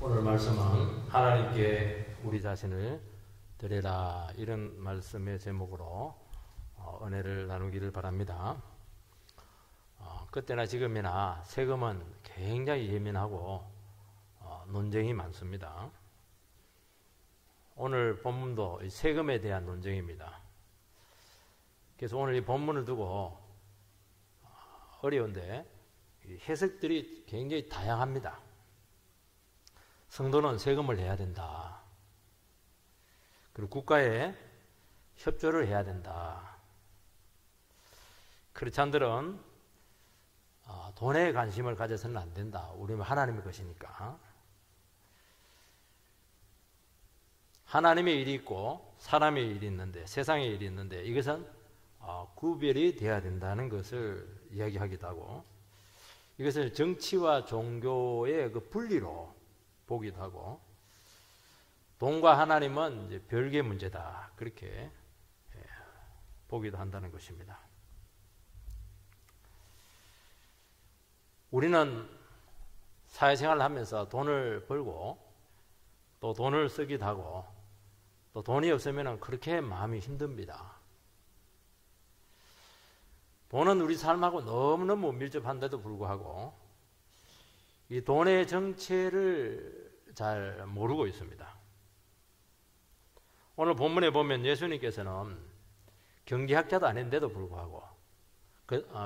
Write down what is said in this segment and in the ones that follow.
오늘 말씀은 하나님께 우리 자신을 드리라, 이런 말씀의 제목으로 은혜를 나누기를 바랍니다. 그때나 지금이나 세금은 굉장히 예민하고 논쟁이 많습니다. 오늘 본문도 세금에 대한 논쟁입니다. 그래서 오늘 이 본문을 두고 어려운데 해석들이 굉장히 다양합니다. 성도는 세금을 내야 된다. 그리고 국가에 협조를 해야 된다. 크리스찬들은 돈에 관심을 가져서는 안 된다. 우리는 하나님의 것이니까. 하나님의 일이 있고 사람의 일이 있는데, 세상의 일이 있는데, 이것은 구별이 돼야 된다는 것을 이야기하기도 하고, 이것을 정치와 종교의 그 분리로 보기도 하고, 돈과 하나님은 이제 별개의 문제다, 그렇게 보기도 한다는 것입니다. 우리는 사회생활을 하면서 돈을 벌고 또 돈을 쓰기도 하고, 또 돈이 없으면 그렇게 마음이 힘듭니다. 돈은 우리 삶하고 너무너무 밀접한데도 불구하고 이 돈의 정체를 잘 모르고 있습니다. 오늘 본문에 보면 예수님께서는 경제학자도 아닌데도 불구하고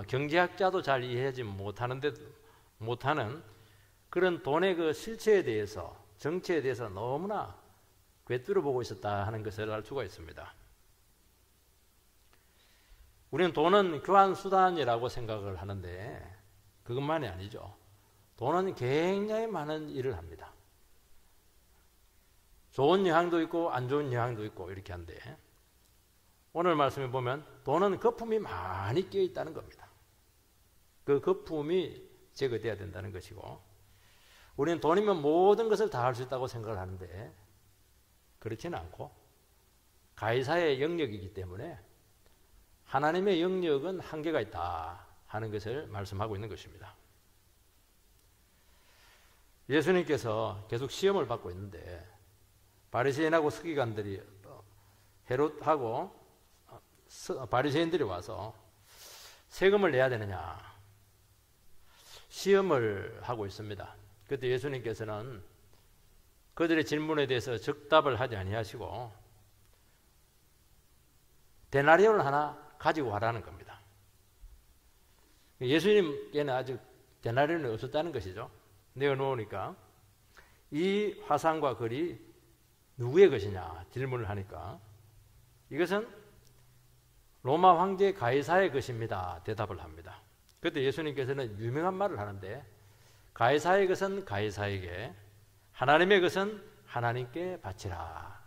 경제학자도 잘 이해하지 못하는 그런 돈의 그 실체에 대해서, 정체에 대해서 너무나 꿰뚫어 보고 있었다 하는 것을 알 수가 있습니다. 우리는 돈은 교환수단이라고 생각을 하는데 그것만이 아니죠. 돈은 굉장히 많은 일을 합니다. 좋은 영향도 있고 안 좋은 영향도 있고 이렇게 한데, 오늘 말씀에 보면 돈은 거품이 많이 끼어 있다는 겁니다. 그 거품이 제거돼야 된다는 것이고, 우리는 돈이면 모든 것을 다 할 수 있다고 생각을 하는데 그렇지는 않고, 가이사의 영역이기 때문에 하나님의 영역은 한계가 있다 하는 것을 말씀하고 있는 것입니다. 예수님께서 계속 시험을 받고 있는데 바리새인하고 서기관들이, 헤롯하고 바리새인들이 와서 세금을 내야 되느냐 시험을 하고 있습니다. 그때 예수님께서는 그들의 질문에 대해서 적답을 하지 아니하시고 데나리온을 하나 가지고 와라는 겁니다. 예수님께는 아직 데나리온이 없었다는 것이죠. 내어놓으니까 이 화상과 글이 누구의 것이냐 질문을 하니까 이것은 로마 황제 가이사의 것입니다 대답을 합니다. 그때 예수님께서는 유명한 말을 하는데, 가이사의 것은 가이사에게, 하나님의 것은 하나님께 바치라.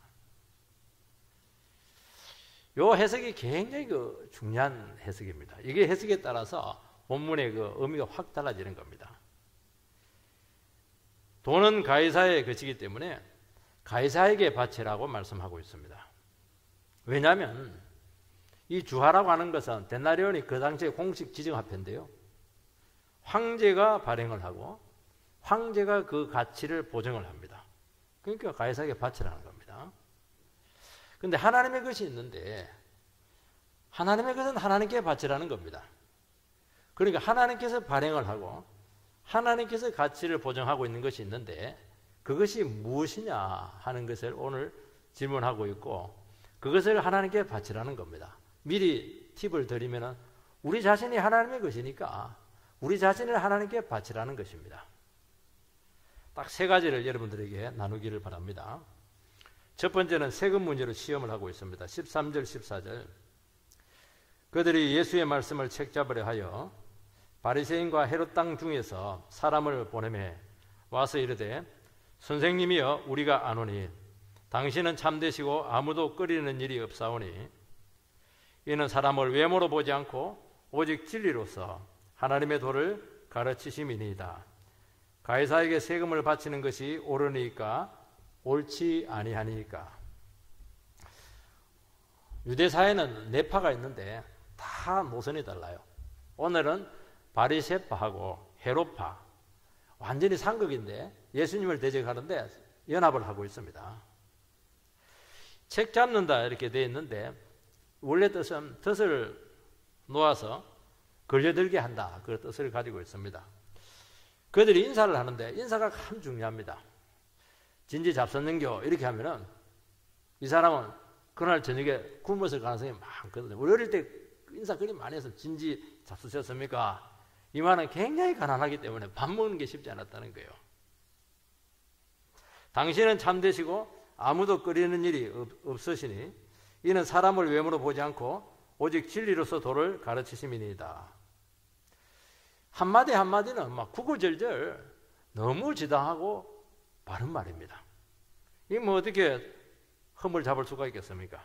이 해석이 굉장히 중요한 해석입니다. 이게 해석에 따라서 본문의 그 의미가 확 달라지는 겁니다. 돈은 가이사의 것이기 때문에 가이사에게 바치라고 말씀하고 있습니다. 왜냐하면 이 주화라고 하는 것은 데나리온이 그 당시에 공식 지정화폐인데요, 황제가 발행을 하고 황제가 그 가치를 보정을 합니다. 그러니까 가이사에게 바치라는 겁니다. 그런데 하나님의 것이 있는데 하나님의 것은 하나님께 바치라는 겁니다. 그러니까 하나님께서 발행을 하고 하나님께서 가치를 보정하고 있는 것이 있는데 그것이 무엇이냐 하는 것을 오늘 질문하고 있고, 그것을 하나님께 바치라는 겁니다. 미리 팁을 드리면 우리 자신이 하나님의 것이니까 우리 자신을 하나님께 바치라는 것입니다. 딱 세 가지를 여러분들에게 나누기를 바랍니다. 첫 번째는 세금 문제로 시험을 하고 있습니다. 13절 14절 그들이 예수의 말씀을 책잡으려 하여 바리새인과 헤롯 땅 중에서 사람을 보내매 와서 이르되, 선생님이여 우리가 아노니 당신은 참되시고 아무도 꺼리는 일이 없사오니 이는 사람을 외모로 보지 않고 오직 진리로서 하나님의 도를 가르치심이니이다. 가이사에게 세금을 바치는 것이 옳으니까 옳지 아니하니까. 유대 사회는 네 파가 있는데 다 노선이 달라요. 오늘은 바리새파하고 헤롯파, 완전히 상극인데 예수님을 대적하는데 연합을 하고 있습니다. 책 잡는다 이렇게 되어 있는데 원래 뜻은 덫을 놓아서 걸려들게 한다. 그 뜻을 가지고 있습니다. 그들이 인사를 하는데 인사가 참 중요합니다. 진지 잡섰는겨 이렇게 하면은 이 사람은 그날 저녁에 굶었을 가능성이 많거든요. 우리 어릴 때 인사 그리 많이 해서 진지 잡수셨습니까? 이 말은 굉장히 가난하기 때문에 밥 먹는 게 쉽지 않았다는 거예요. 당신은 참되시고 아무도 끓이는 일이 없으시니 이는 사람을 외모로 보지 않고 오직 진리로서 도를 가르치심이니이다. 한마디 한마디는 막 구구절절 너무 지당하고 바른 말입니다. 이게 뭐 어떻게 흠을 잡을 수가 있겠습니까?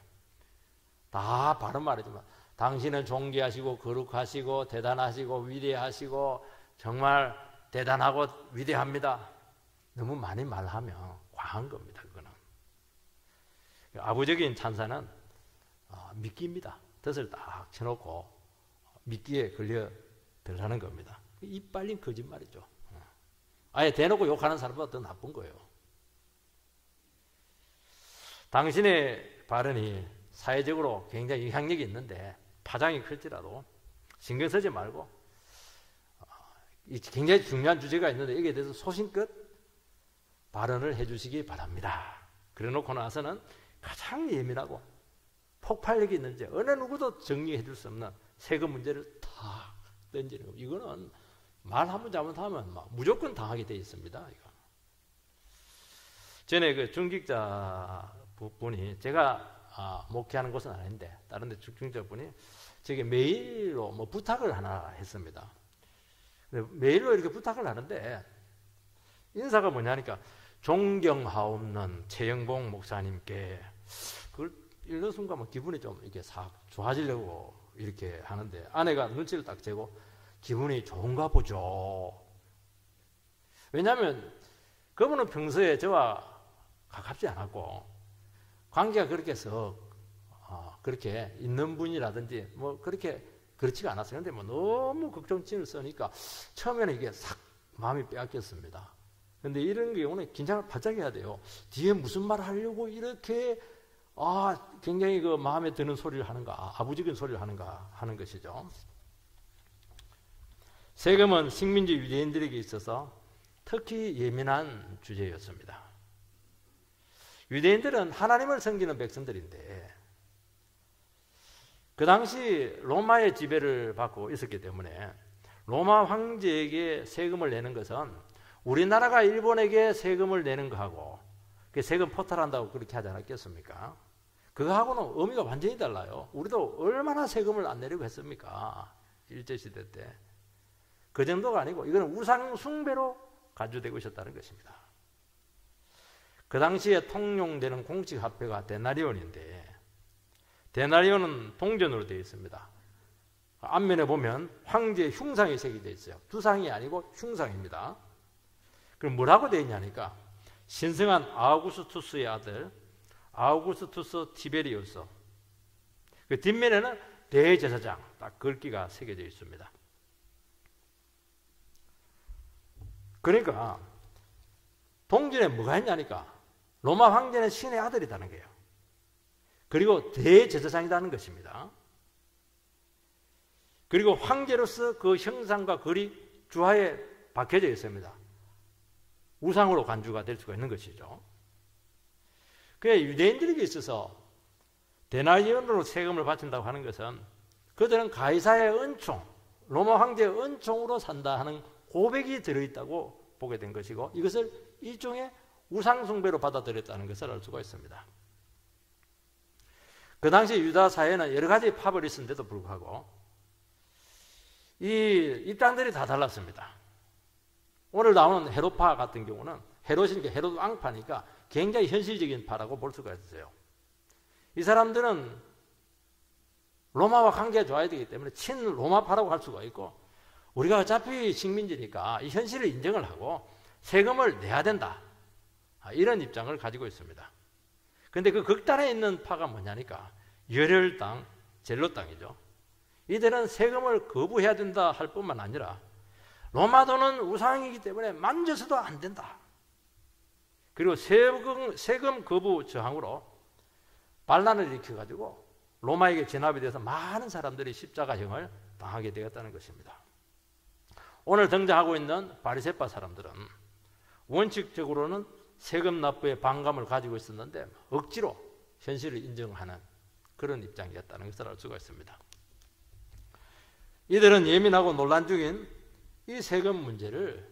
다 바른 말이지만 당신은 존귀하시고 거룩하시고 대단하시고 위대하시고 정말 대단하고 위대합니다. 너무 많이 말하면 과한 겁니다. 그거는. 아부적인 찬사는 미끼입니다. 덫을 딱 쳐놓고 미끼에 걸려 들어가는 겁니다. 입 빨린 거짓말이죠. 아예 대놓고 욕하는 사람보다 더 나쁜 거예요. 당신의 발언이 사회적으로 굉장히 영향력이 있는데 파장이 클지라도 신경 쓰지 말고 굉장히 중요한 주제가 있는데 여기에 대해서 소신껏 발언을 해주시기 바랍니다. 그래놓고 나서는 가장 예민하고 폭발력이 있는지 어느 누구도 정리해 줄 수 없는 세금 문제를 탁 던지는 겁니다. 이거는 말 한번 잘못하면 막 무조건 당하게 돼 있습니다. 이거. 전에 그 중직자 분이 제가 목회하는 곳은 아닌데 다른 데 중직자 분이 저게 메일로 뭐 부탁을 하나 했습니다. 메일로 이렇게 부탁을 하는데 인사가 뭐냐니까 존경하옵는 최영봉 목사님께 그걸 읽는 순간 뭐 기분이 좀 이렇게 싹 좋아지려고 이렇게 하는데 아내가 눈치를 딱 채고 기분이 좋은가 보죠. 왜냐하면 그분은 평소에 저와 가깝지 않았고 관계가 그렇게 해서 그렇게 있는 분이라든지 뭐 그렇게 그렇지가 않았어요. 근데 뭐 너무 걱정증을 쓰니까 처음에는 이게 싹 마음이 빼앗겼습니다. 근데 이런 경우는 긴장을 바짝 해야 돼요. 뒤에 무슨 말 하려고 이렇게 굉장히 그 마음에 드는 소리를 하는가, 아부적인 소리를 하는가 하는 것이죠. 세금은 식민지 유대인들에게 있어서 특히 예민한 주제였습니다. 유대인들은 하나님을 섬기는 백성들인데 그 당시 로마의 지배를 받고 있었기 때문에 로마 황제에게 세금을 내는 것은 우리나라가 일본에게 세금을 내는 거하고 세금 포탈한다고 그렇게 하지 않았겠습니까? 그거하고는 의미가 완전히 달라요. 우리도 얼마나 세금을 안 내려고 했습니까? 일제시대 때. 그 정도가 아니고 이거는 우상 숭배로 간주되고 있었다는 것입니다. 그 당시에 통용되는 공식 화폐가 데나리온인데 데나리온은 동전으로 되어 있습니다. 앞면에 보면 황제의 흉상이 새겨져 있어요. 두상이 아니고 흉상입니다. 그럼 뭐라고 되어 있냐니까 신성한 아우구스투스의 아들 아우구스투스 티베리우스 그 뒷면에는 대제사장 딱 글귀가 새겨져 있습니다. 그러니까 동전에 뭐가 있냐니까 로마 황제는 신의 아들이라는 거예요. 그리고 대제사장이라는 것입니다. 그리고 황제로서 그 형상과 글이 주하에 박혀져 있습니다. 우상으로 간주가 될 수가 있는 것이죠. 그래 유대인들에게 있어서 데나리온으로 세금을 바친다고 하는 것은 그들은 가이사의 은총, 로마 황제의 은총으로 산다 하는 고백이 들어있다고 보게 된 것이고 이것을 일종의 우상숭배로 받아들였다는 것을 알 수가 있습니다. 그 당시 유다 사회는 여러 가지 파벌이 있었는데도 불구하고 이 입장들이 다 달랐습니다. 오늘 나오는 헤롯파 같은 경우는 헤롯이니까 헤롯 왕파니까 굉장히 현실적인 파라고 볼 수가 있어요. 이 사람들은 로마와 관계가 좋아야 되기 때문에 친 로마파라고 할 수가 있고 우리가 어차피 식민지니까 이 현실을 인정을 하고 세금을 내야 된다. 이런 입장을 가지고 있습니다. 그런데 그 극단에 있는 파가 뭐냐니까 열혈당, 젤로당이죠. 이들은 세금을 거부해야 된다 할 뿐만 아니라 로마 돈은 우상이기 때문에 만져서도 안 된다. 그리고 세금 거부 저항으로 반란을 일으켜가지고 로마에게 진압이 돼서 많은 사람들이 십자가형을 당하게 되었다는 것입니다. 오늘 등장하고 있는 바리새파 사람들은 원칙적으로는 세금 납부에 반감을 가지고 있었는데 억지로 현실을 인정하는 그런 입장이었다는 것을 알 수가 있습니다. 이들은 예민하고 논란 중인 이 세금 문제를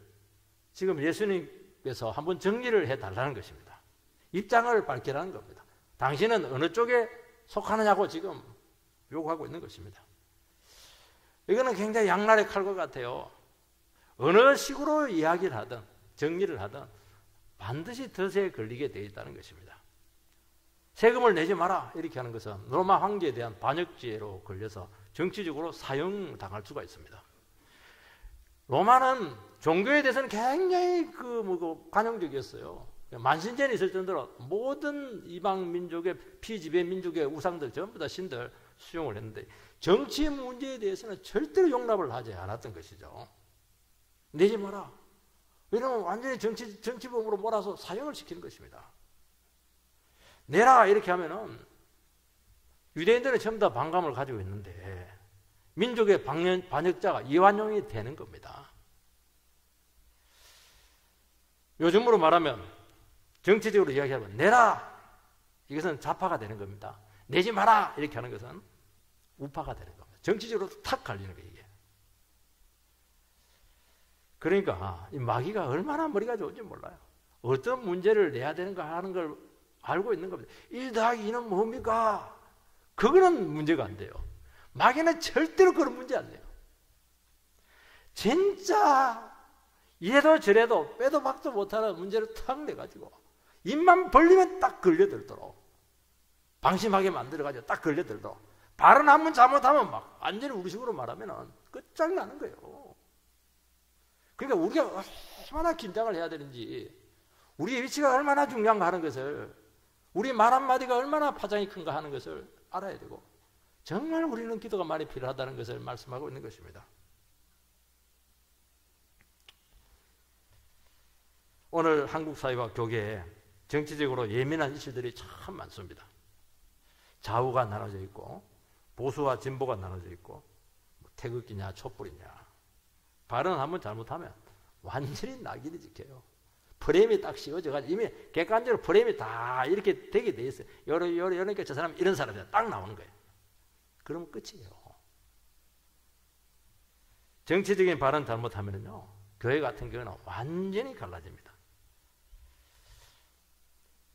지금 예수님께서 한번 정리를 해달라는 것입니다. 입장을 밝히라는 겁니다. 당신은 어느 쪽에 속하느냐고 지금 요구하고 있는 것입니다. 이거는 굉장히 양날의 칼과 같아요. 어느 식으로 이야기를 하든 정리를 하든 반드시 덫에 걸리게 되어 있다는 것입니다. 세금을 내지 마라 이렇게 하는 것은 로마 황제에 대한 반역죄로 걸려서 정치적으로 사형당할 수가 있습니다. 로마는 종교에 대해서는 굉장히 관용적이었어요. 만신전이 있을 정도로 모든 이방 민족의 피지배 민족의 우상들 전부 다 신들 수용을 했는데 정치 문제에 대해서는 절대로 용납을 하지 않았던 것이죠. 내지 마라. 왜냐하면 완전히 정치범으로 몰아서 사형을 시키는 것입니다. 내라 이렇게 하면은 유대인들은 전부 다 반감을 가지고 있는데 민족의 반역자가 이완용이 되는 겁니다. 요즘으로 말하면 정치적으로 이야기하면 내라 이것은 좌파가 되는 겁니다. 내지 마라 이렇게 하는 것은 우파가 되는 겁니다. 정치적으로 탁 갈리는 거예요. 이게. 그러니까 이 마귀가 얼마나 머리가 좋은지 몰라요. 어떤 문제를 내야 되는가 하는 걸 알고 있는 겁니다. 1 더하기 2는 뭡니까? 그거는 문제가 안 돼요. 마귀는 절대로 그런 문제 안 내요. 진짜 이래도 저래도 빼도 박도 못하는 문제를 탁 내가지고 입만 벌리면 딱 걸려들도록 방심하게 만들어가지고 딱 걸려들도록 발언 한 번 잘못하면 막 완전히 우리식으로 말하면 끝장나는 거예요. 그러니까 우리가 얼마나 긴장을 해야 되는지 우리의 위치가 얼마나 중요한가 하는 것을 우리 말 한마디가 얼마나 파장이 큰가 하는 것을 알아야 되고 정말 우리는 기도가 많이 필요하다는 것을 말씀하고 있는 것입니다. 오늘 한국 사회와 교계에 정치적으로 예민한 이슈들이 참 많습니다. 좌우가 나눠져 있고 보수와 진보가 나눠져 있고 태극기냐 촛불이냐 발언 한번 잘못하면 완전히 낙인이 찍혀요. 프레임이 딱 씌워져가지고 이미 객관적으로 프레임이 다 이렇게 되게 돼 있어요. 이러니까 저 사람 이런 사람이다 딱 나오는 거예요. 그러면 끝이에요. 정치적인 발언 잘못하면요 교회 같은 경우는 완전히 갈라집니다.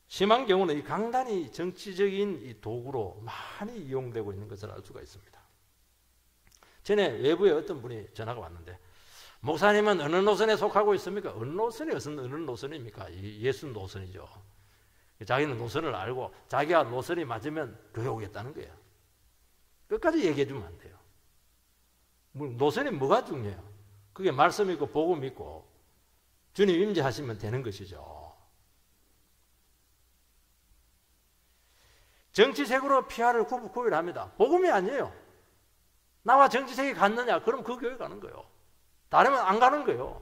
심한 경우는 이 강단이 정치적인 이 도구로 많이 이용되고 있는 것을 알 수가 있습니다. 전에 외부에 어떤 분이 전화가 왔는데 목사님은 어느 노선에 속하고 있습니까? 어느 노선이 어느 노선입니까? 예수 노선이죠. 자기는 노선을 알고 자기가 노선이 맞으면 교회 오겠다는 거예요. 끝까지 얘기해 주면 안 돼요. 노선이 뭐가 중요해요? 그게 말씀 있고 복음 있고 주님 임재하시면 되는 것이죠. 정치색으로 PR을 구별합니다. 복음이 아니에요. 나와 정치색이 같느냐? 그럼 그 교회 가는 거예요. 다르면 안 가는 거예요.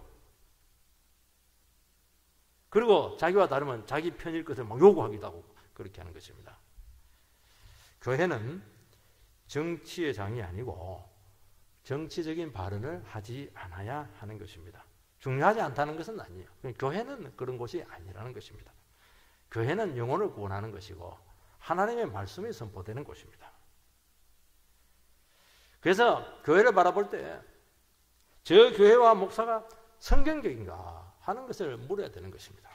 그리고 자기와 다르면 자기 편일 것을 막 요구하기도 하고 그렇게 하는 것입니다. 교회는 정치의 장이 아니고 정치적인 발언을 하지 않아야 하는 것입니다. 중요하지 않다는 것은 아니에요. 교회는 그런 곳이 아니라는 것입니다. 교회는 영혼을 구원하는 것이고 하나님의 말씀이 선포되는 곳입니다. 그래서 교회를 바라볼 때 저 교회와 목사가 성경적인가 하는 것을 물어야 되는 것입니다.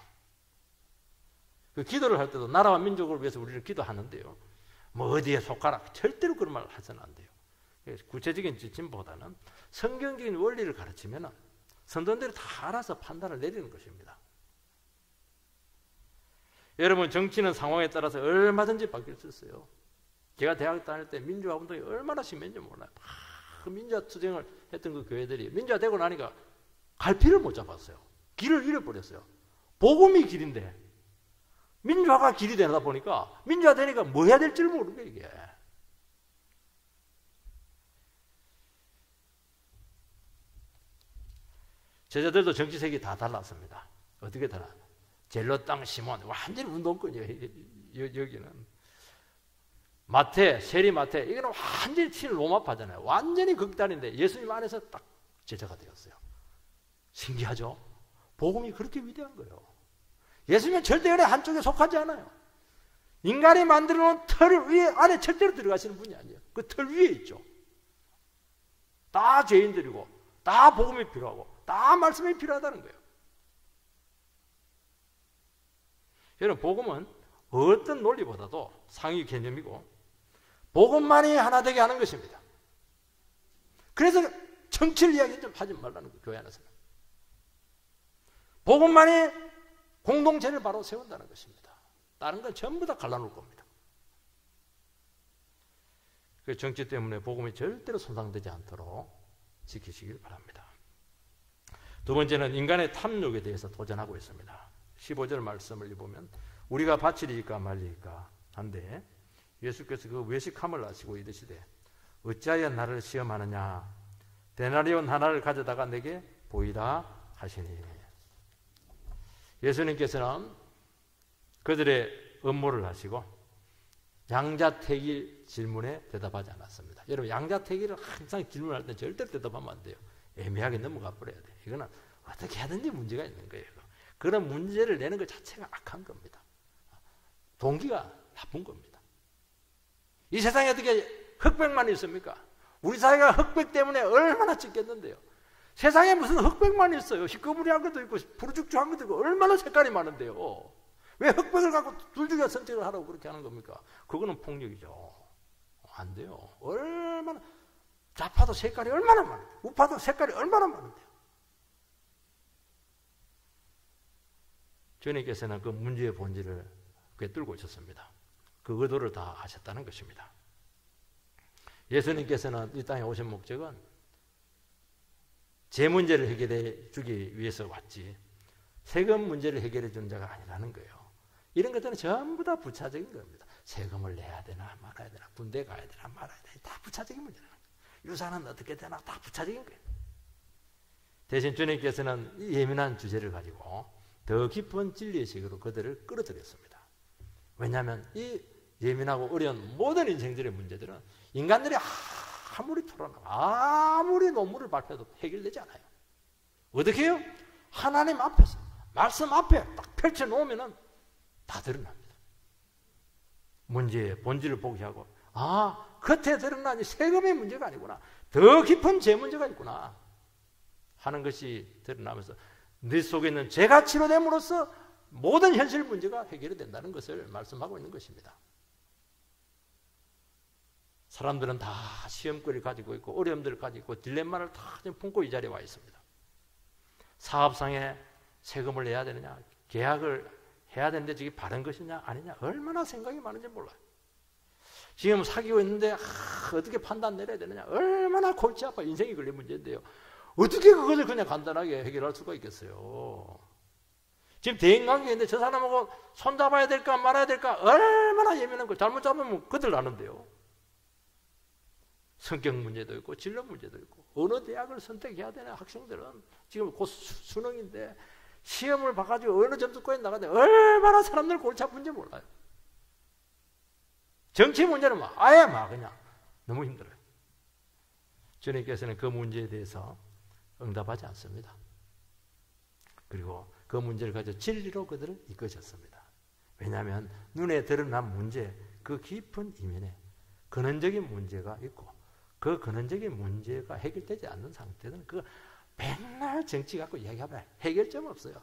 그 기도를 할 때도 나라와 민족을 위해서 우리는 기도하는데요. 뭐 어디에 속하라 절대로 그런 말 하서는 안 돼요. 구체적인 지침보다는 성경적인 원리를 가르치면 선도들이 다 알아서 판단을 내리는 것입니다. 여러분 정치는 상황에 따라서 얼마든지 바뀔 수 있어요. 제가 대학 다닐 때 민주화 운동이 얼마나 심했는지 몰라요. 그 민주화 투쟁을 했던 그 교회들이 민주화 되고 나니까 갈피를 못 잡았어요. 길을 잃어버렸어요. 복음이 길인데 민주화가 길이 되다 보니까 민주화 되니까 뭐 해야 될지 모르는 거예요. 이게. 제자들도 정치색이 다 달랐습니다. 어떻게 달라? 젤로 땅 시몬 완전히 운동권이에요. 여기는 마태, 세리 마태 이거는 완전히 친 로마파잖아요. 완전히 극단인데 예수님 안에서 딱 제자가 되었어요. 신기하죠? 복음이 그렇게 위대한 거예요. 예수님은 절대 은혜 한쪽에 속하지 않아요. 인간이 만들어 놓은 틀 위에 안에 절대로 들어가시는 분이 아니에요. 그 틀 위에 있죠. 다 죄인들이고 다 복음이 필요하고 다 말씀이 필요하다는 거예요. 여러분, 복음은 어떤 논리보다도 상위 개념이고 복음만이 하나 되게 하는 것입니다. 그래서 정치를 이야기 좀 하지 말라는 거예요. 교회 안에서는. 복음만이 공동체를 바로 세운다는 것입니다. 다른 건 전부 다 갈라놓을 겁니다. 그 정치 때문에 복음이 절대로 손상되지 않도록 지키시길 바랍니다. 두 번째는 인간의 탐욕에 대해서 도전하고 있습니다. 15절 말씀을 보면 우리가 바치리까 말리까 한데 예수께서 그 외식함을 하시고 이르시되 어찌하여 나를 시험하느냐 데나리온 하나를 가져다가 내게 보이라 하시니. 예수님께서는 그들의 음모를 하시고 양자택일 질문에 대답하지 않았습니다. 여러분, 양자택일을 항상 질문할 때 절대로 대답하면 안 돼요. 애매하게 넘어가 버려야 돼요. 이거는 어떻게 하든지 문제가 있는 거예요. 그런 문제를 내는 것 자체가 악한 겁니다. 동기가 나쁜 겁니다. 이 세상에 어떻게 흑백만 있습니까? 우리 사회가 흑백 때문에 얼마나 찢겠는데요. 세상에 무슨 흑백만 있어요. 희꺼무리한 것도 있고 부르죽죽한 것도 있고 얼마나 색깔이 많은데요. 왜 흑백을 갖고 둘 중에 선택을 하라고 그렇게 하는 겁니까? 그거는 폭력이죠. 안 돼요. 얼마나 좌파도 색깔이 얼마나 많은데 우파도 색깔이 얼마나 많은데요. 주님께서는 그 문제의 본질을 꿰뚫고 있었습니다. 그 의도를 다 하셨다는 것입니다. 예수님께서는 이 땅에 오신 목적은 제 문제를 해결해 주기 위해서 왔지 세금 문제를 해결해 주는 자가 아니라는 거예요. 이런 것들은 전부 다 부차적인 겁니다. 세금을 내야 되나 말아야 되나, 군대 가야 되나 말아야 되나, 다 부차적인 문제라는 거예요. 유산은 어떻게 되나 다 부차적인 거예요. 대신 주님께서는 이 예민한 주제를 가지고 더 깊은 진리의식으로 그들을 끌어들였습니다. 왜냐하면 이 예민하고 어려운 모든 인생들의 문제들은 인간들이 아무리 토론하고 아무리 논문을 발표해도 해결되지 않아요. 어떻게 해요? 하나님 앞에서 말씀 앞에 딱 펼쳐놓으면 다 드러납니다. 문제의 본질을 포기하고 겉에 드러나니 세금의 문제가 아니구나, 더 깊은 제 문제가 있구나 하는 것이 드러나면서 네 속에 있는 죄가 치료됨으로써 모든 현실 문제가 해결이 된다는 것을 말씀하고 있는 것입니다. 사람들은 다 시험거리를 가지고 있고 어려움들을 가지고 있고 딜레마를 다 품고 이 자리에 와 있습니다. 사업상에 세금을 내야 되느냐, 계약을 해야 되는데 저게 바른 것이냐 아니냐 얼마나 생각이 많은지 몰라요. 지금 사귀고 있는데 어떻게 판단 내려야 되느냐 얼마나 골치 아파 인생이 걸린 문제인데요. 어떻게 그것을 그냥 간단하게 해결할 수가 있겠어요. 지금 대인관계인데 저 사람하고 손잡아야 될까 말아야 될까 얼마나 예민한 거, 잘못 잡으면 그들 나는데요. 성격 문제도 있고 진로 문제도 있고 어느 대학을 선택해야 되나 학생들은 지금 곧 수능인데 시험을 봐가지고 어느 점수권에 나가는데 얼마나 사람들 골치 아픈지 몰라요. 정치 문제는 아예 그냥 너무 힘들어요. 주님께서는 그 문제에 대해서 응답하지 않습니다. 그리고 그 문제를 가지고 진리로 그들을 이끄셨습니다. 왜냐하면 눈에 드러난 문제, 그 깊은 이면에 근원적인 문제가 있고 그 근원적인 문제가 해결되지 않는 상태는 그 맨날 정치 갖고 이야기하면 해결점 없어요.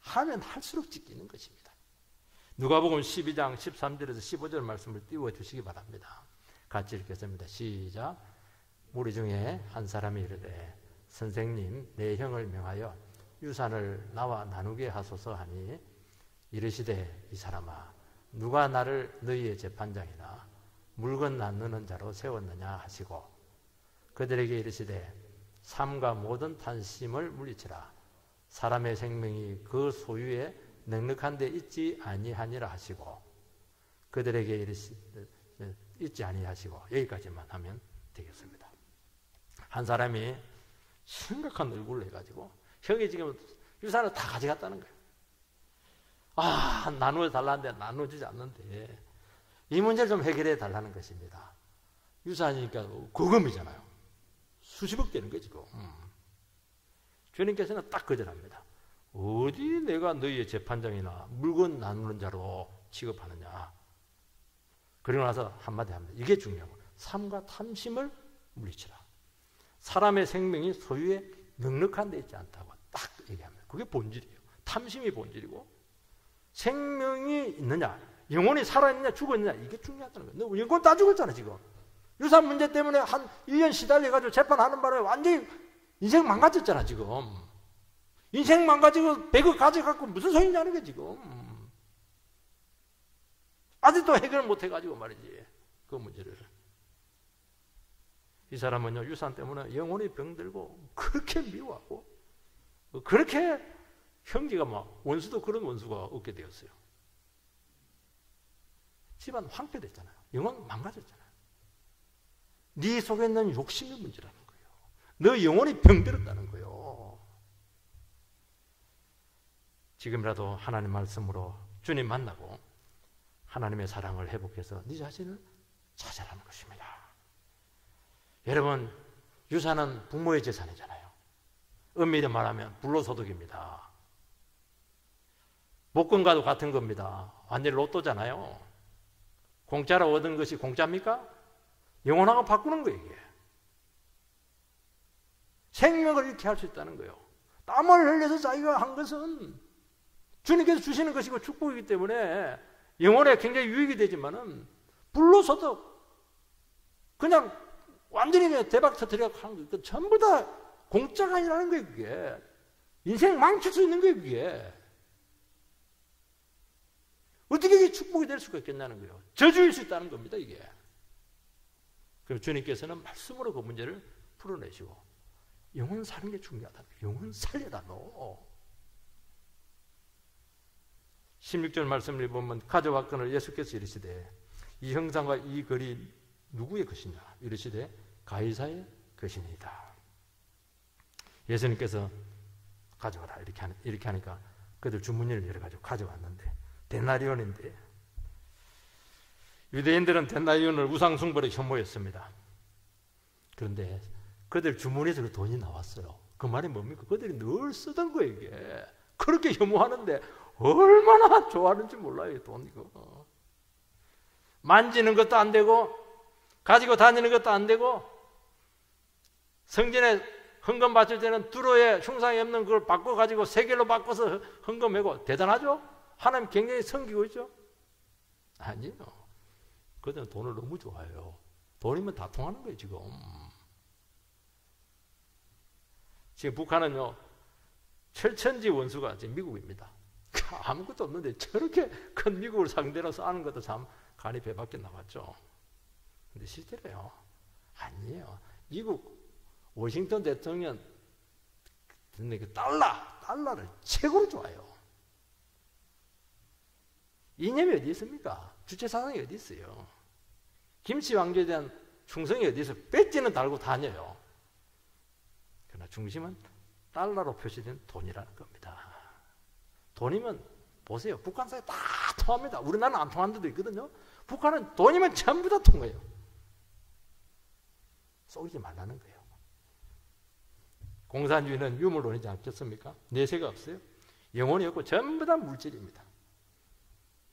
하면 할수록 찢기는 것입니다. 누가복음 12장 13절에서 15절 말씀을 띄워주시기 바랍니다. 같이 읽겠습니다. 시작. 무리 중에 한 사람이 이르되 선생님 내 형을 명하여 유산을 나와 나누게 하소서 하니 이르시되 이 사람아 누가 나를 너희의 재판장이나 물건 나누는 자로 세웠느냐 하시고 그들에게 이르시되 삶과 모든 탄심을 물리치라. 사람의 생명이 그 소유에 넉넉한 데 있지 아니하니라 하시고 그들에게 이르시되 있지 아니하시고 여기까지만 하면 되겠습니다. 한 사람이 심각한 얼굴을 해가지고 형이 지금 유산을 다 가져갔다는 거예요. 나누어 달라는데 나누어지지 않는데 이 문제를 좀 해결해 달라는 것입니다. 유산이니까 거금이잖아요. 수십억 되는 거지 지금. 주님께서는 딱 거절합니다. 어디 내가 너희의 재판장이나 물건 나누는 자로 취급하느냐. 그러고 나서 한마디 합니다. 이게 중요하고, 삼가 탐심을 물리치라. 사람의 생명이 소유에 넉넉한 데 있지 않다고 딱 얘기합니다. 그게 본질이에요. 탐심이 본질이고, 생명이 있느냐, 영혼이 살아있느냐 죽었느냐, 이게 중요하다는 거예요. 너 영혼 다 죽었잖아 지금. 유산 문제 때문에 한 1년 시달려가지고 재판하는 바람에 완전히 인생 망가졌잖아 지금. 인생 망가지고 100억 가져갖고 무슨 소용이냐는 게 지금. 아직도 해결을 못 해가지고 말이지 그 문제를. 이 사람은요, 유산 때문에 영혼이 병들고 그렇게 미워하고 그렇게 형제가 막 원수도 그런 원수가 없게 되었어요. 집안 황폐됐잖아요. 영혼 망가졌잖아요. 네 속에 있는 욕심의 문제라는 거예요. 너 영혼이 병들었다는 거예요. 지금이라도 하나님 말씀으로 주님 만나고 하나님의 사랑을 회복해서 네 자신을 찾아라는 것입니다. 여러분, 유산은 부모의 재산이잖아요. 엄밀히 말하면 불로소득입니다. 복권과도 같은 겁니다. 완전히 로또잖아요. 공짜로 얻은 것이 공짜입니까? 영혼하고 바꾸는 거예요, 이게. 생명을 잃게 할 수 있다는 거예요. 땀을 흘려서 자기가 한 것은 주님께서 주시는 것이고 축복이기 때문에 영혼에 굉장히 유익이 되지만은 불로소득, 그냥 완전히 그냥 대박 터뜨리고 하는 거, 전부 다 공짜가 아니라는 거예요, 그게. 인생 망칠 수 있는 거예요, 그게. 어떻게 이게 축복이 될 수가 있겠냐는 거예요. 저주일 수 있다는 겁니다, 이게. 그럼 주님께서는 말씀으로 그 문제를 풀어내시고, 영혼 사는 게 중요하다. 영혼 살려라, 너. 16절 말씀을 보면 가져왔거늘 예수께서 이르시되 이 형상과 이 글이 누구의 것이냐 이르시되 가이사의 것이니이다. 예수님께서 가져와라 이렇게 하니까 그들 주머니를 열어가지고 가져왔는데 데나리온인데, 유대인들은 데나리온을 우상숭배로 혐오했습니다. 그런데 그들 주머니에서 돈이 나왔어요. 그 말이 뭡니까? 그들이 늘 쓰던 거예요, 이게. 그렇게 혐오하는데 얼마나 좋아하는지 몰라요, 돈 이거. 만지는 것도 안 되고 가지고 다니는 것도 안 되고, 성전에 헌금 바칠 때는 두로에 흉상이 없는 걸 바꿔가지고 세겔로 바꿔서 헌금하고, 대단하죠? 하나님 굉장히 섬기고 있죠? 아니요. 그들은 돈을 너무 좋아해요. 돈이면 다 통하는 거예요, 지금. 지금 북한은요, 철천지 원수가 지금 미국입니다. 아무것도 없는데 저렇게 큰 미국을 상대로 싸우는 것도 참 간이 배밖에 나왔죠. 근데 실제로요, 아니에요. 미국 워싱턴 대통령 달러를 최고로 좋아해요. 이념이 어디 있습니까? 주체사상이 어디 있어요? 김씨 왕조에 대한 충성이 어디 있어요? 배지는 달고 다녀요. 그러나 중심은 달러로 표시된 돈이라는 겁니다. 돈이면 보세요. 북한 사회 다 통합니다. 우리나라는 안 통하는 데도 있거든요. 북한은 돈이면 전부 다 통해요. 속이지 말라는 거예요. 공산주의는 유물론이지 않겠습니까? 내세가 없어요. 영혼이 없고 전부 다 물질입니다.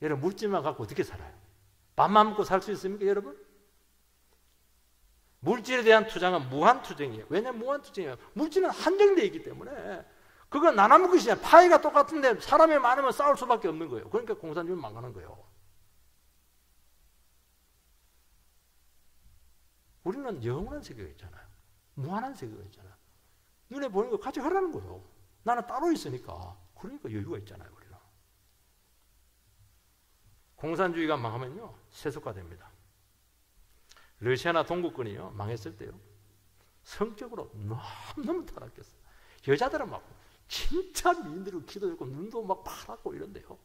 여러분, 물질만 갖고 어떻게 살아요? 밥만 먹고 살 수 있습니까, 여러분? 물질에 대한 투쟁은 무한투쟁이에요. 왜냐하면 무한투쟁이에요. 물질은 한정되어 있기 때문에 그건 나눠 먹기시냐. 파이가 똑같은데 사람이 많으면 싸울 수밖에 없는 거예요. 그러니까 공산주의는 망하는 거예요. 우리는 영원한 세계가 있잖아요. 무한한 세계가 있잖아요. 눈에 보이는 거 가져가라는 거예요. 나는 따로 있으니까. 그러니까 여유가 있잖아요, 우리는. 공산주의가 망하면요, 세속화됩니다. 러시아나 동구권이요, 망했을 때요, 성격으로 너무너무 타락했어요. 여자들은 막 진짜 미인들이 기도했고 눈도 막 파랗고 이런데요.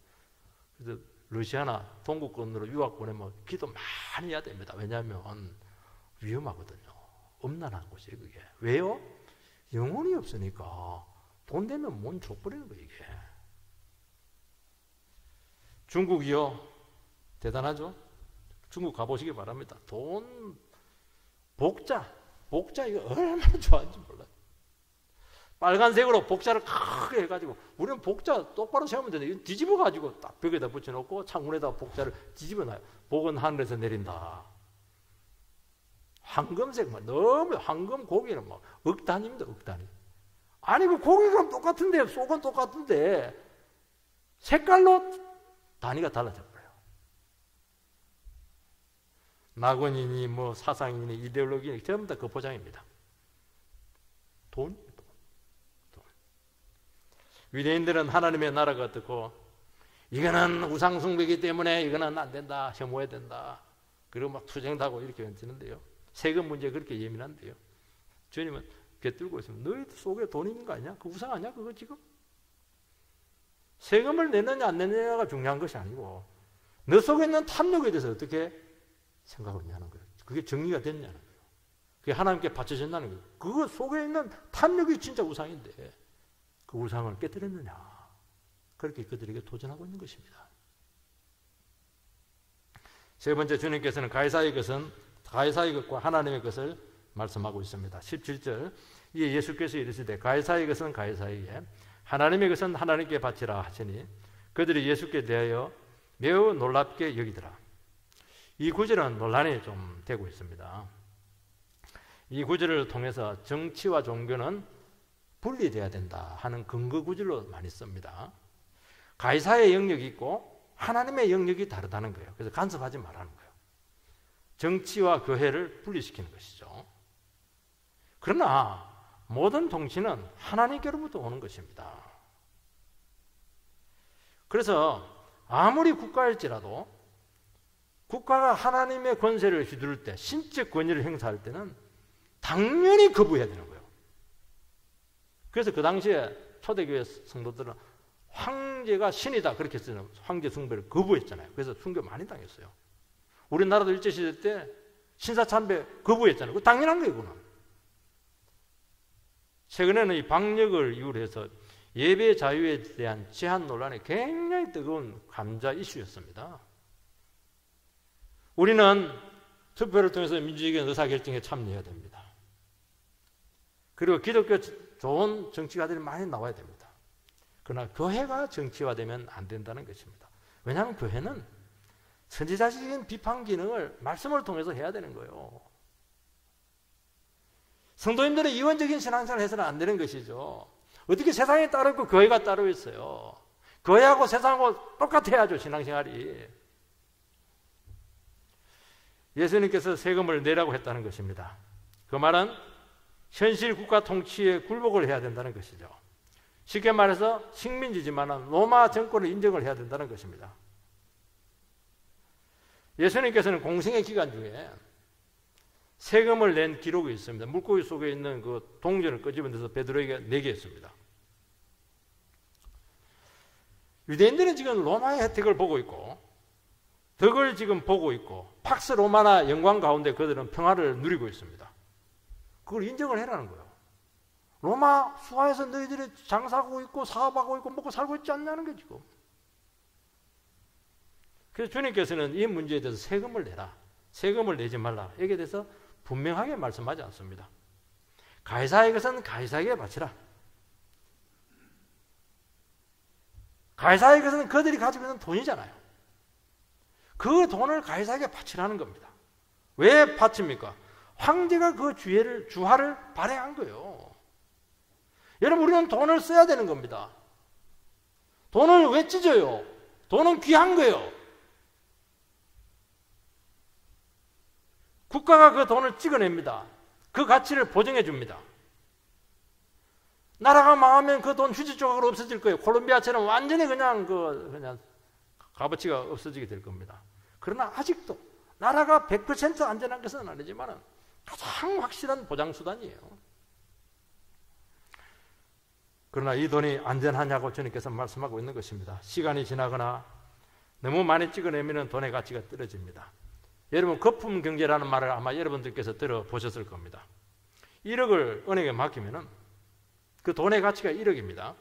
그래서 러시아나 동구권으로 유학 보내면 기도 많이 해야 됩니다. 왜냐하면 위험하거든요. 엄난한 곳이 그게. 왜요? 영혼이 없으니까 돈 되면 뭔 줘버리는 거예요, 이게. 중국이요. 대단하죠? 중국 가보시기 바랍니다. 돈, 복자 이거 얼마나 좋아하는지 몰라요. 빨간색으로 복자를 크게 해가지고, 우리는 복자 똑바로 세우면 되는데 이거 뒤집어가지고 딱 벽에다 붙여놓고 창문에다 복자를 뒤집어놔요. 복은 하늘에서 내린다. 황금색, 너무 황금 고기는 막 억단입니다. 억단이. 아니 그 고기가 똑같은데, 속은 똑같은데 색깔로 단위가 달라져 버려요. 낙원이니 뭐 사상이니 이데올로기니 전부 다 그 포장입니다. 돈. 유대인들은 하나님의 나라가 어떻고, 이거는 우상숭배이기 때문에 이거는 안 된다, 혐오해야 된다, 그리고 막 투쟁하고 이렇게 외치는데요. 세금 문제에 그렇게 예민한데요. 주님은 꿰뚫고 있으면, 너희 속에 돈 있는 거 아니야? 그 우상 아니야? 그거 지금? 세금을 내느냐 안 내느냐가 중요한 것이 아니고, 너 속에 있는 탐욕에 대해서 어떻게 생각을 하냐는 거예요. 그게 정리가 됐냐는 거예요. 그게 하나님께 바쳐진다는 거예요. 그거 속에 있는 탐욕이 진짜 우상인데 그 우상을 깨뜨렸느냐. 그렇게 그들에게 도전하고 있는 것입니다. 세 번째, 주님께서는 가이사의 것과 하나님의 것을 말씀하고 있습니다. 17절, 이에 예수께서 이르시되 가이사의 것은 가이사에게, 하나님의 것은 하나님께 바치라 하시니 그들이 예수께 대하여 매우 놀랍게 여기더라. 이 구절은 논란이 좀 되고 있습니다. 이 구절을 통해서 정치와 종교는 분리돼야 된다 하는 근거 구절로 많이 씁니다. 가이사의 영역이 있고 하나님의 영역이 다르다는 거예요. 그래서 간섭하지 말라는 거예요. 정치와 교회를 분리시키는 것이죠. 그러나 모든 통치는 하나님께로부터 오는 것입니다. 그래서 아무리 국가일지라도 국가가 하나님의 권세를 휘두를 때, 신적 권위를 행사할 때는 당연히 거부해야 되는 거예요. 그래서 그 당시에 초대교회 성도들은 황제가 신이다 그렇게 쓰는 황제 숭배를 거부했잖아요. 그래서 순교 많이 당했어요. 우리나라도 일제시대 때 신사참배 거부했잖아요. 그거 당연한 거예요. 그건. 최근에는 이 방역을 이유로 해서 예배 자유에 대한 제한 논란이 굉장히 뜨거운 감자 이슈였습니다. 우리는 투표를 통해서 민주적인 의사결정에 참여해야 됩니다. 그리고 기독교 좋은 정치가들이 많이 나와야 됩니다. 그러나 교회가 정치화되면 안 된다는 것입니다. 왜냐하면 교회는 선지자적인 비판 기능을 말씀을 통해서 해야 되는 거예요. 성도님들은 이원적인 신앙생활을 해서는 안 되는 것이죠. 어떻게 세상에 따로 있고 교회가 따로 있어요. 교회하고 세상하고 똑같아야죠, 신앙생활이. 예수님께서 세금을 내라고 했다는 것입니다. 그 말은 현실 국가 통치에 굴복을 해야 된다는 것이죠. 쉽게 말해서 식민지지만 로마 정권을 인정을 해야 된다는 것입니다. 예수님께서는 공생의 기간 중에 세금을 낸 기록이 있습니다. 물고기 속에 있는 그 동전을 끄집어내서 베드로에게 내게 했습니다. 유대인들은 지금 로마의 혜택을 보고 있고 덕을 지금 보고 있고 팍스 로마나 영광 가운데 그들은 평화를 누리고 있습니다. 그걸 인정을 해라는 거예요. 로마 수하에서 너희들이 장사하고 있고 사업하고 있고 먹고 살고 있지 않냐는 게 지금. 그래서 주님께서는 이 문제에 대해서 세금을 내라, 세금을 내지 말라, 여기에 대해서 분명하게 말씀하지 않습니다. 가이사의 것은 가이사에게 바치라. 가이사의 것은 그들이 가지고 있는 돈이잖아요. 그 돈을 가이사에게 바치라는 겁니다. 왜 바칩니까? 황제가 그 주화를 발행한 거예요. 여러분, 우리는 돈을 써야 되는 겁니다. 돈을 왜 찢어요? 돈은 귀한 거예요. 국가가 그 돈을 찍어냅니다. 그 가치를 보증해 줍니다. 나라가 망하면 그 돈 휴지 조각으로 없어질 거예요. 콜롬비아처럼 완전히 그냥 값어치가 없어지게 될 겁니다. 그러나 아직도 나라가 100% 안전한 것은 아니지만 가장 확실한 보장수단이에요. 그러나 이 돈이 안전하냐고 주님께서 말씀하고 있는 것입니다. 시간이 지나거나 너무 많이 찍어내면 돈의 가치가 떨어집니다. 여러분, 거품 경제라는 말을 아마 여러분들께서 들어보셨을 겁니다. 1억을 은행에 맡기면 그 돈의 가치가 1억입니다.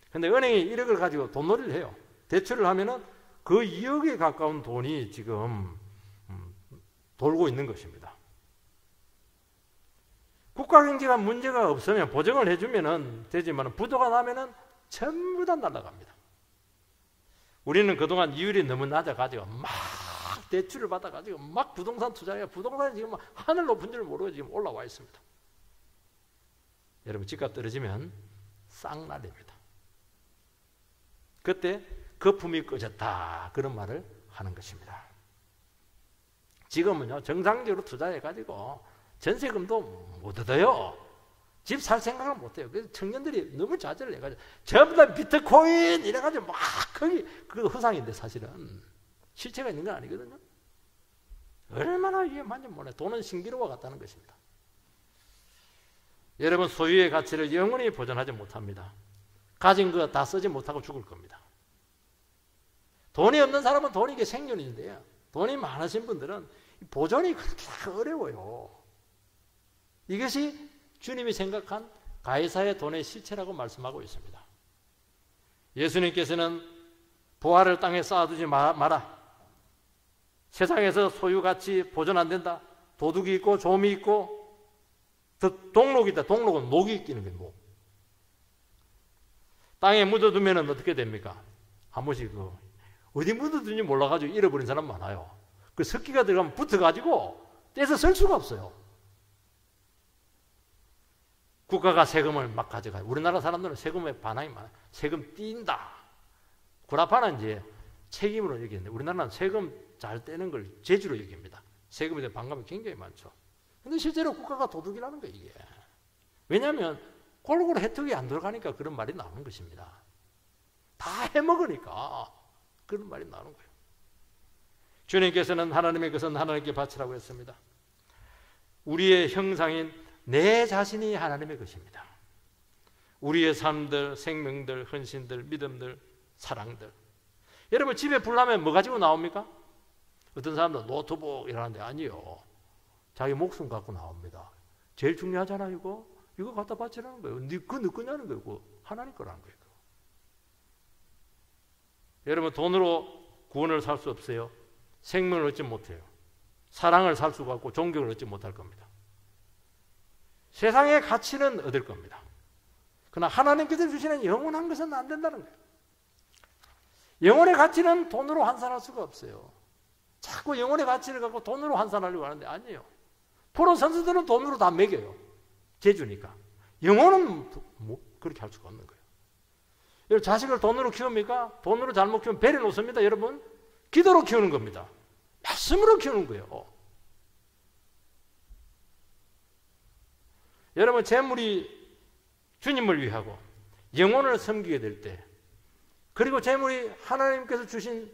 그런데 은행이 1억을 가지고 돈놀이를 해요. 대출을 하면 그 2억에 가까운 돈이 지금 돌고 있는 것입니다. 국가 경제가 문제가 없으면 보증을 해주면 되지만 부도가 나면 전부 다 날아갑니다. 우리는 그동안 이율이 너무 낮아가지고 막 대출을 받아가지고 막 부동산 투자해 부동산이 지금 하늘 높은 줄 모르고 지금 올라와 있습니다. 여러분 집값 떨어지면 쌍날입니다. 그때 거품이 꺼졌다 그런 말을 하는 것입니다. 지금은요 정상적으로 투자해가지고 전세금도 못 얻어요. 집 살 생각을 못 해요. 그래서 청년들이 너무 좌절을 해가지고 전부 다 비트코인 이래가지고 막 거기 그 허상인데 사실은 실체가 있는 건 아니거든요. 얼마나 위험한지 몰라요. 돈은 신기루와 같다는 것입니다. 여러분 소유의 가치를 영원히 보존하지 못합니다. 가진 거 다 쓰지 못하고 죽을 겁니다. 돈이 없는 사람은 돈이 이게 생존인데요. 돈이 많으신 분들은 보존이 그렇게 어려워요. 이것이 주님이 생각한 가이사의 돈의 실체라고 말씀하고 있습니다. 예수님께서는 부활을 땅에 쌓아두지 마라. 세상에서 소유가치 보존 안 된다. 도둑이 있고 좀이 있고 동록이 있다. 동록은 녹이 끼는 거예요. 녹. 땅에 묻어두면 어떻게 됩니까? 한 번씩 어디 묻어둔지 몰라가지고 잃어버린 사람 많아요. 그 습기가 들어가면 붙어가지고 떼서 쓸 수가 없어요. 국가가 세금을 막 가져가요. 우리나라 사람들은 세금에 반항이 많아요. 세금 띈다. 구라파는 이제 책임으로 여기는데 우리나라는 세금 잘 떼는 걸 재주로 여깁니다. 세금에 대한 반감이 굉장히 많죠. 근데 실제로 국가가 도둑이라는 거예요, 이게. 왜냐하면 골고루 혜택이 안 들어가니까 그런 말이 나오는 것입니다. 다 해먹으니까 그런 말이 나오는 거예요. 주님께서는 하나님의 것은 하나님께 바치라고 했습니다. 우리의 형상인 내 자신이 하나님의 것입니다. 우리의 삶들, 생명들, 헌신들, 믿음들, 사랑들. 여러분 집에 불나면 뭐 가지고 나옵니까? 어떤 사람들은 노트북 이러는데 아니요. 자기 목숨 갖고 나옵니다. 제일 중요하잖아요 이거. 이거 갖다 바치라는 거예요. 그거 너 거냐는 거예요. 그거 하나님 거라는 거예요. 여러분 돈으로 구원을 살 수 없어요. 생명을 얻지 못해요. 사랑을 살 수가 없고 존경을 얻지 못할 겁니다. 세상의 가치는 얻을 겁니다. 그러나 하나님께서 주시는 영원한 것은 안 된다는 거예요. 영혼의 가치는 돈으로 환산할 수가 없어요. 자꾸 영혼의 가치를 갖고 돈으로 환산하려고 하는데 아니에요. 프로 선수들은 돈으로 다 매겨요. 재주니까. 영혼은 뭐 그렇게 할 수가 없는 거예요. 여러분 자식을 돈으로 키웁니까? 돈으로 잘못 키우면 배려 놓습니다. 여러분 기도로 키우는 겁니다. 말씀으로 키우는 거예요. 여러분 재물이 주님을 위하고 영혼을 섬기게 될 때 그리고 재물이 하나님께서 주신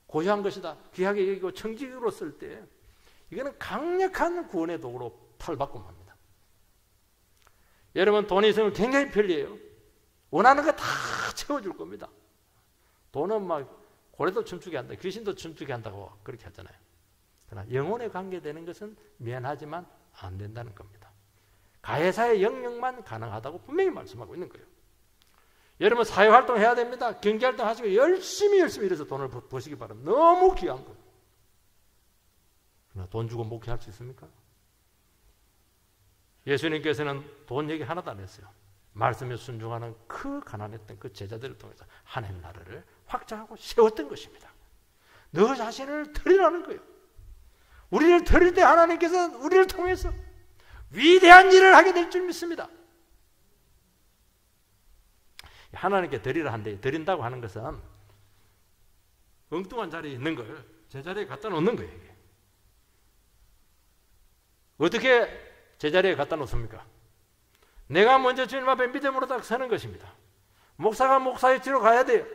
고유한 것이다. 귀하게 여기고 청지기로 쓸 때 이거는 강력한 구원의 도구로 탈바꿈 합니다. 여러분 돈이 있으면 굉장히 편리해요. 원하는 거 다 채워줄 겁니다. 돈은 막 고래도 춤추게 한다. 귀신도 춤추게 한다고 그렇게 하잖아요. 그러나 영혼에 관계되는 것은 미안하지만 안 된다는 겁니다. 가해사의 영역만 가능하다고 분명히 말씀하고 있는 거예요. 여러분 사회활동 해야 됩니다. 경제활동 하시고 열심히 일해서 돈을 버시기 바랍니다. 너무 귀한 거예요. 그러나 돈 주고 목회할 수 있습니까? 예수님께서는 돈 얘기 하나도 안 했어요. 말씀에 순종하는 그 가난했던 그 제자들을 통해서 하나님 나라를 확장하고 세웠던 것입니다. 너 자신을 드리라는 거예요. 우리를 드릴 때 하나님께서 우리를 통해서 위대한 일을 하게 될 줄 믿습니다. 하나님께 드리라 한데 드린다고 하는 것은 엉뚱한 자리에 있는 걸 제자리에 갖다 놓는 거예요. 이게. 어떻게 제자리에 갖다 놓습니까? 내가 먼저 주님 앞에 믿음으로 딱 서는 것입니다. 목사가 목사 위치로 가야 돼요.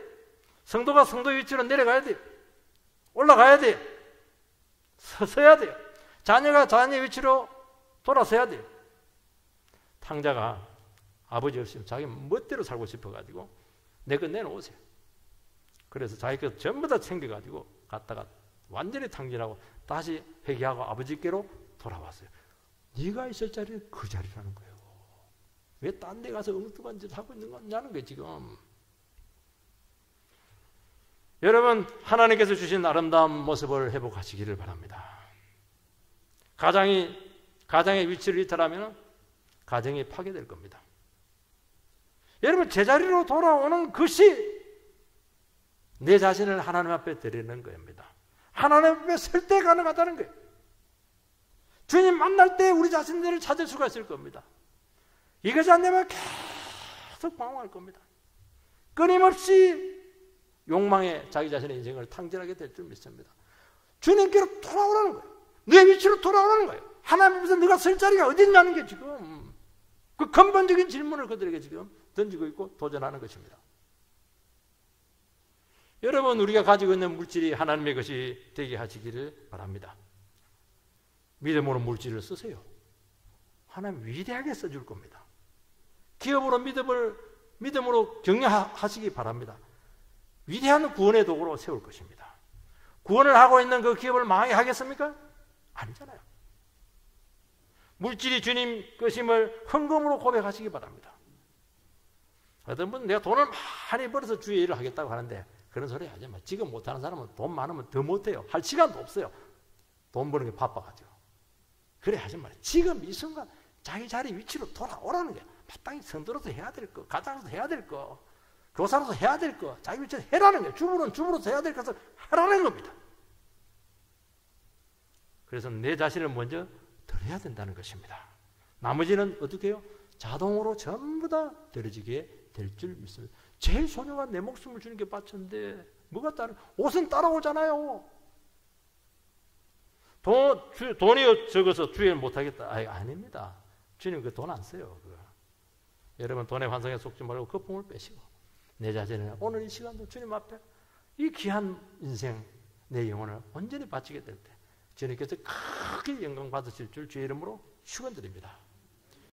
성도가 성도 위치로 내려가야 돼요. 올라가야 돼요. 서야 돼요. 자녀가 자녀 위치로 돌아서야 돼요. 탕자가 아버지 없이 자기 멋대로 살고 싶어가지고 내 거 내놓으세요. 그래서 자기 것 전부 다 챙겨가지고 갔다가 완전히 탕진하고 다시 회개하고 아버지께로 돌아왔어요. 네가 있을 자리는 그 자리라는 거예요. 왜 딴 데 가서 엉뚱한 짓 하고 있는 거냐는 거예요 지금. 여러분, 하나님께서 주신 아름다운 모습을 회복하시기를 바랍니다. 가장의 위치를 이탈하면 가정이 파괴될 겁니다. 여러분, 제자리로 돌아오는 것이 내 자신을 하나님 앞에 드리는 겁니다. 하나님 앞에 설 때 가능하다는 거예요. 주님 만날 때 우리 자신들을 찾을 수가 있을 겁니다. 이것이 안 되면 계속 방황할 겁니다. 끊임없이 욕망에 자기 자신의 인생을 탕진하게 될 줄 믿습니다. 주님께로 돌아오라는 거예요. 내 위치로 돌아오라는 거예요. 하나님 앞에서 네가 설 자리가 어디 있냐는 게 지금 그 근본적인 질문을 그들에게 지금 던지고 있고 도전하는 것입니다. 여러분, 우리가 가지고 있는 물질이 하나님의 것이 되게 하시기를 바랍니다. 믿음으로 물질을 쓰세요. 하나님 위대하게 써줄 겁니다. 기업으로 믿음으로 격려하시기 바랍니다. 위대한 구원의 도구로 세울 것입니다. 구원을 하고 있는 그 기업을 망하게 하겠습니까? 아니잖아요. 물질이 주님 것임을 헌금으로 고백하시기 바랍니다. 어떤 분은 내가 돈을 많이 벌어서 주의 일을 하겠다고 하는데 그런 소리 하지 마. 지금 못하는 사람은 돈 많으면 더 못해요. 할 시간도 없어요. 돈 버는 게 바빠가지고. 그래 하지 말아요. 지금 이 순간 자기 자리 위치로 돌아오라는 거야. 마땅히 성도로서 해야 될 거, 가장으로서 해야 될 거, 교사로서 해야 될 거, 자기 위치로 해라는 거예요. 주부는 주부로서 해야 될 것을 하라는 겁니다. 그래서 내 자신을 먼저 드려야 된다는 것입니다. 나머지는 어떻게 해요? 자동으로 전부 다 드려지게 될 줄 믿습니다. 제일 소중한 내 목숨을 주님께 바쳤는데 뭐가 옷은 따라오잖아요. 돈이 적어서 주의를 못하겠다. 아닙니다. 주님 그 돈 안 써요. 그거. 여러분, 돈의 환상에 속지 말고 거품을 빼시고 내 자신을 오늘 이 시간도 주님 앞에 이 귀한 인생 내 영혼을 온전히 바치게 될 때 주님께서 크게 영광 받으실 줄 주의 이름으로 축원드립니다.